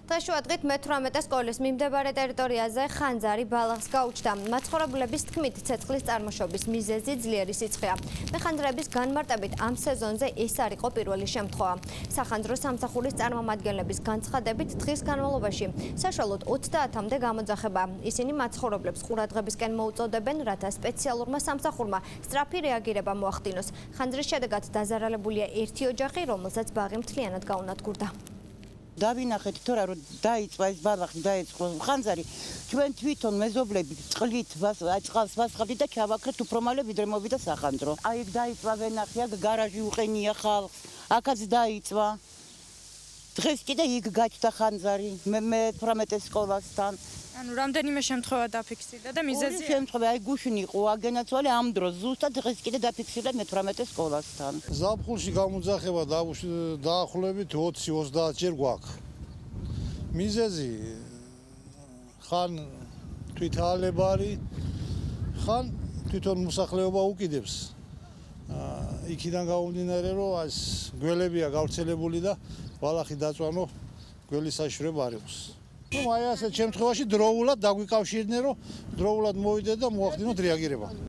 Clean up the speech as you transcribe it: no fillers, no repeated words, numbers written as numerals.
დღესშუადღით მე-18 სკოლის მიმდებარე ტერიტორიაზე ხანძარი ბალახს გაუჩნდა. მაცხოვრებლების თქმით, ცეცხლის წარმოშობის მიზეზი ძლიერი სიცხეა. მეხანძრების განმარტებით ამ სეზონზე ეს არ იყო პირველი შემთხვევა. სახანძრო სამსახურის წარმომადგენლების განცხადებით, დღის განმავლობაში საშუალოდ 30-მდე გამოძახება. ისინი მაცხოვრებლებს ყურადღებისკენ მოუწოდებენ, რათა სპეციალურმა სამსახურმა სწრაფი რეაგირება მოახდინოს. ხანძრის შედეგად დაზარალებულია ერთი ოჯახი, რომელსაც ბაღი მთლიანად გაუნადგურდა. დავინახეთ თორა რომ დაიწყო ეს ბალახი დაიწყო ხანძარი ჩვენ თვითონ მეზობლები წყლით წყალს ვასხავდით და ჩავაქრეთ უფრო მალე ვიდრე მოვიდა სახანძრო. აი ეგ დაიწვა ვენახი აქ გარაჟი უყენია ხალხს აქაც დაიწვა დღეს კიდე იქ გაჩნდა ხანძარი მე-18 სკოლასთან. ანუ რამდენიმე შემთხვევა დაფიქსირდა და მიზეზი შემთხვევა აი გუშინ იყო აგენაცვალე ამ დროს ზუსტად დღეს კიდე დაფიქსირდა მე-18 სკოლასთან. ზაფხულში გამოძახება დაახლოებით 20-30 ჯერ გვაქვს. მიზეზი ხან თვითალებარი, ხან თვითონ მოსახლეობა უკიდებს. იქიდან გამომდინარე რომ ეს გველებია გავრცელებული და ბალახი დაწვანო გველის საშუალება არ იყოს. აი ასეთ შემთხვევაში დროულად დაგვიკავშირდნენ რომ დროულად მოვიდეთ და მოახდინოთ რეაგირება.